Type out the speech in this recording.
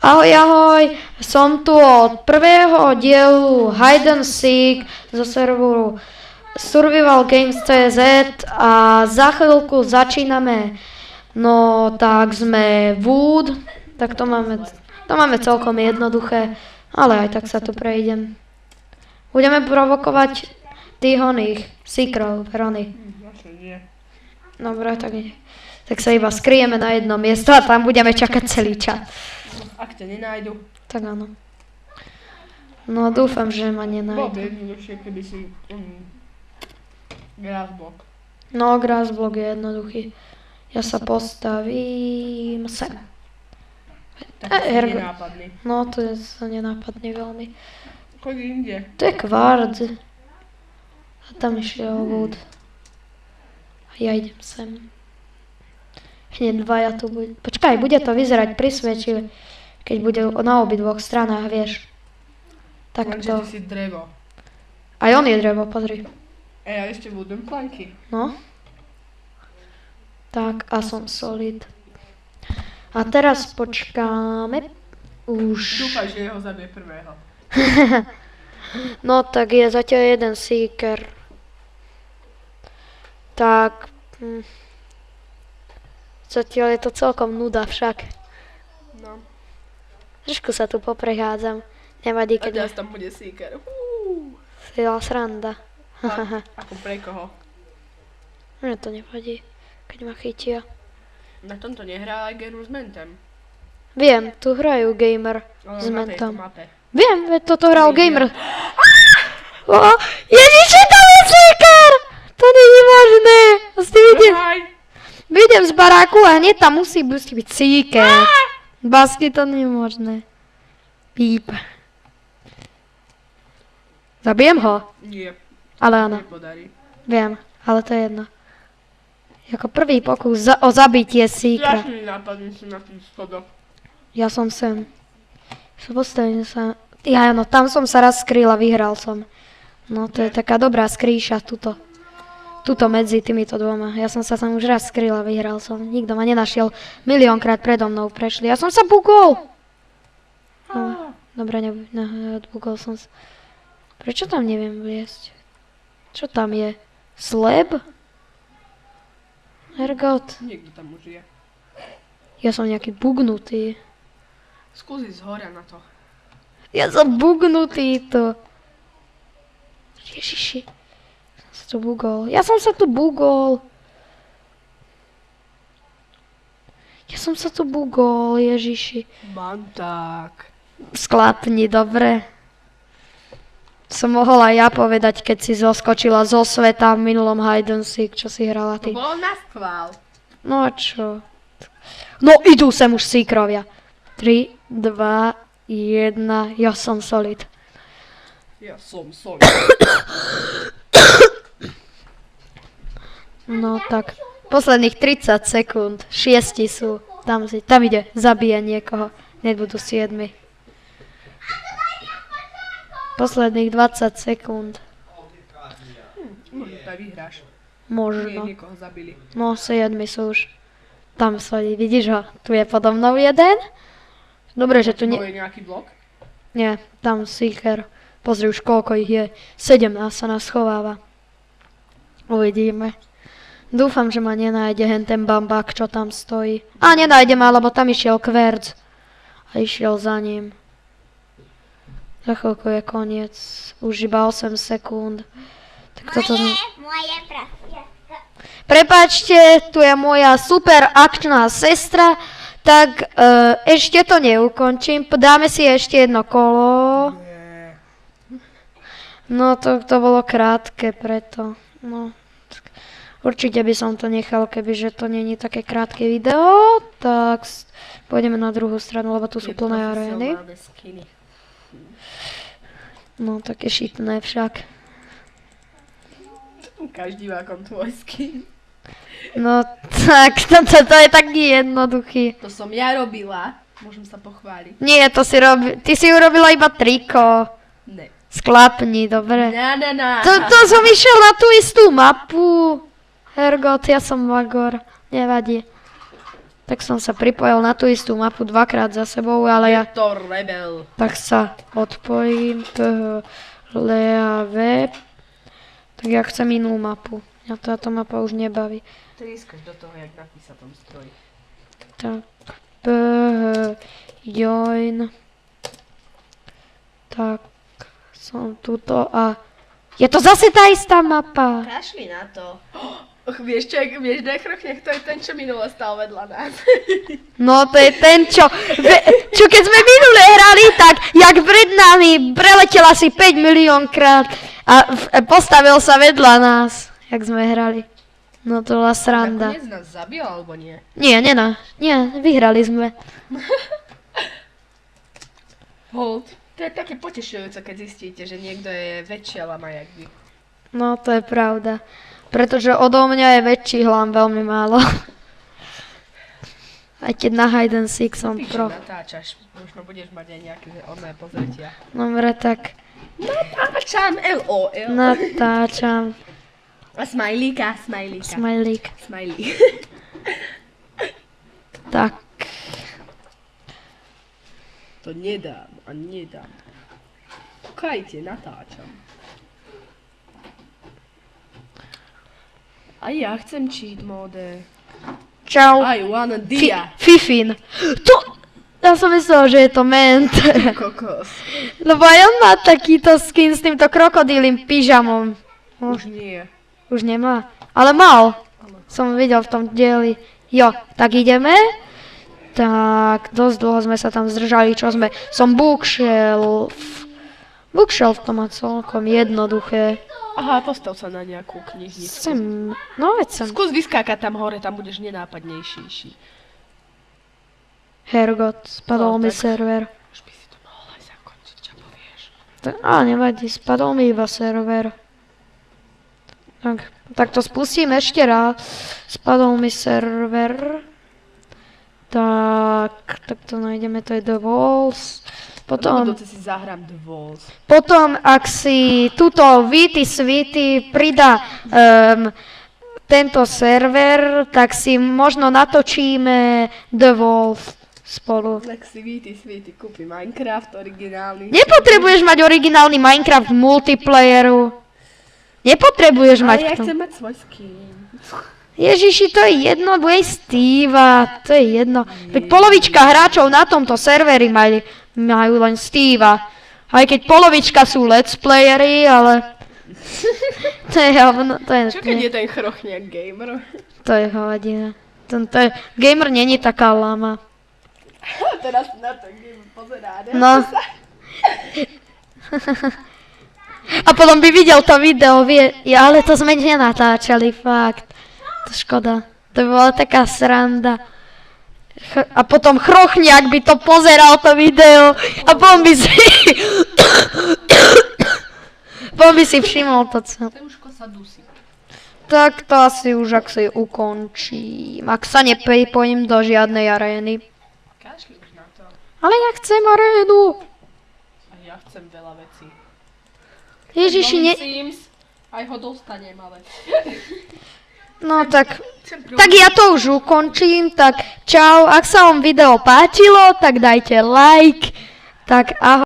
Ahoj, ahoj, som tu od prvého dielu Hide and Seek zo serveru survivalgames.cz a za chvíľku začíname. No tak sme Wood, tak to máme celkom jednoduché, ale aj tak sa tu prejdem. Budeme provokovať tých oných Seekerov, Verony. Dobre, tak sa iba skryjeme na jedno miesto a tam budeme čakať celý čas. Ak ťa nenájdu. Tak áno. No dúfam, že ma nenájdu. Bolo by jednoduchšie, keby si grassblock. No, grassblock je jednoduchý. Ja sa postavím sem. Tak si nenápadný. No, to je sa nenápadný veľmi. Chodí inde. To je kvarc. A tam išiel wood. A ja idem sem. Hneď dvaja tu bude. Počkaj, bude to vyzerať prisvietivé. Keď bude na obidvoch stranách, vieš. Lenže Takto. ty si drevo. Aj on je drevo, pozri. A ja ešte budem planky. No. Tak, a som solid. A teraz počkáme. Už. Dúfaj, že jeho zabije prvého. No tak je zatiaľ jeden seeker. Tak. Zatiaľ je to celkom nuda však. No. Trošku sa tu poprechádzam. Nevadí, A keď teraz tam bude seeker. Sila sranda. Ako pre koho? Mne to nevadí, keď ma chytia. Na tomto nehrá aj gamer s mentem. Viem, tu hrajú gamer Ale s na tejto mentom. mape. Viem, veď toto hral Vidia. gamer. Ježiši, tam je seeker! To nie je možné. Vlastne vidím z baráku a hneď tam musí byť seeker. Basky, to nie je možné. Píp. Zabijem ho? Nie, Ale áno, nepodarí. viem, ale to je jedno. Ako prvý pokus o zabitie seekera. Strašný nápadný si na tým schodoch. Ja som sem. Postavím sa. Ja, no, tam som sa raz skryl a vyhral som. No, to je taká dobrá skrýša, tuto medzi týmito dvoma. Ja som sa tam už raz skryl a vyhral som. Nikto ma nenašiel. Miliónkrát predo mnou prešli. Ja som sa bugol! No, dobre, odbugol som sa. Prečo tam neviem vliesť? Čo tam je? Slab? Hergot. Niekto tam už je. Ja som nejaký bugnutý. Skúsi z hora na to. Ja som bugnutý to. Ježiši. Ja som sa tu bugol. Ježiši. Manták. Sklapni, dobre. Som mohol aj ja povedať, keď si zoskočila zo sveta v minulom Hide and Seek, čo si hrala ty. To bolo na schvál. No a čo? No idú sem už seekerovia. 3, 2, 1, ja som solid. Ja som solid. No tak, posledných 30 sekúnd, 6 sú, tam ide, zabíja niekoho, nebudú 7. Posledných 20 sekúnd. Možno to aj vyhráš. Možno. Niekoho zabili. No, 7 sú už. Tam stojí, vidíš ho? Tu je podo mnou jeden. Dobre, že tu Bol je nejaký blok? Nie, tam seeker. Pozri už koľko ich je. 17 sa nás schováva. Uvidíme. Dúfam, že ma nenájde ten bambák, čo tam stojí. A nenájde ma, lebo tam išiel kverc. A išiel za ním. Za chvíľku je koniec. Už iba 8 sekúnd. Tak toto... Moje prasiatka. Prepáčte, tu je moja super akčná sestra. Tak ešte to neukončím. Dáme si ešte jedno kolo. No to bolo krátke preto. No. Určite by som to nechal, kebyže to není také krátke video. Tak pôjdeme na druhú stranu, lebo tu sú plné arény. No také šitné však. Každý má kon tvoj skin. No tak, to je taký jednoduchý. To som ja robila. Môžem sa pochváliť. Nie, ty si urobila iba triko. Ne. Sklapni, dobre. Na. To som išiel na tú istú mapu. Hergot, ja som Magor. Nevadí. Tak som sa pripojil na tú istú mapu dvakrát za sebou, ale ja Je to rebel. tak sa odpojím. Lea web. Tak ja chcem inú mapu. Ja táto mapa už nebaví. Trískaš do toho, jak napísať tom stroji. Tak. Join. Tak. Som tuto a... Je to zase tá istá mapa. Kašli na to. Vieš, Nechrochnech, to je ten, čo minulo stal vedľa nás. No to je ten, čo keď sme minule hrali, tak jak pred nami preletel asi 5 milión krát a postavil sa vedľa nás, jak sme hrali. No to bola sranda. Nakoniec nás zabil, alebo nie? Nie, vyhrali sme. Hold. To je také potešujúce, keď zistíte, že niekto je väčšia lama, jak vy. No to je pravda. Pretože odo mňa je väčší hlam veľmi málo. Aj keď na hide and seek som Píš, pro. natáčaš, možno budeš mať aj nejaké oné pozretia. Dobre, tak Natáčam, LOL. natáčam. A smajlíka. Smajlík. Smajlík. Tak. To nedám. Kajte, natáčam. A ja chcem cheat mode. Čau. I wanna dia. Fifin. Ja som myslel, že je to ment. Kokos. Lebo aj on má takýto skin s týmto krokodílym pyžamom. Už nie. Už nemá. Ale mal. Som videl v tom dieli. Jo, tak ideme. Tak, dosť dlho sme sa tam zdržali, som bookshelf. Bookshelf to má celkom jednoduché. Aha, postav sa na nejakú knižnicu. Veď sem. Skús vyskákať tam hore, tam budeš nenápadnejší. Hergot, spadol No, mi tak. server. Už by si to mohol aj zakončiť, čo povieš. Nevadí, spadol mi iba server. Tak to spustím ešte raz. Spadol mi server. Tak to nájdeme, to je The Walls. Potom si zahrám The Walls. Potom, ak si túto Vity Svity pridá tento server, tak si možno natočíme The Wolf spolu. Tak si Vity, kúpi Minecraft originálny. Nepotrebuješ mať originálny Minecraft v multiplayeru. Nepotrebuješ mať Ale ja to. chcem mať svoj skin. Ježiši, to je jedno, bude Steva, to je jedno. Tak polovička hráčov na tomto serveri majú len Steva. Aj keď polovička sú let's playery, ale... To je hovno, to je... Čo keď je ten Chrochniak gamer? To je hovadina. Gamer není taká lama. Teraz na to gamer pozerá, ne? No. A potom by videl to video, ale to sme nenatáčali, fakt. To škoda. To by bola taká sranda. A potom Chrochniak by to pozeral, to video. A potom by si... potom by si všimol to celé. Teuško sa dusí. Tak to asi už ak si ukončím. Ak sa nepripojím do žiadnej arény. Kašli už na to. Ale ja chcem arénu. A ja chcem veľa vecí. Ježiši, Nový Sims, aj ho dostanem, ale... No tak ja to už ukončím, tak čau, ak sa vám video páčilo, tak dajte like, tak ahoj.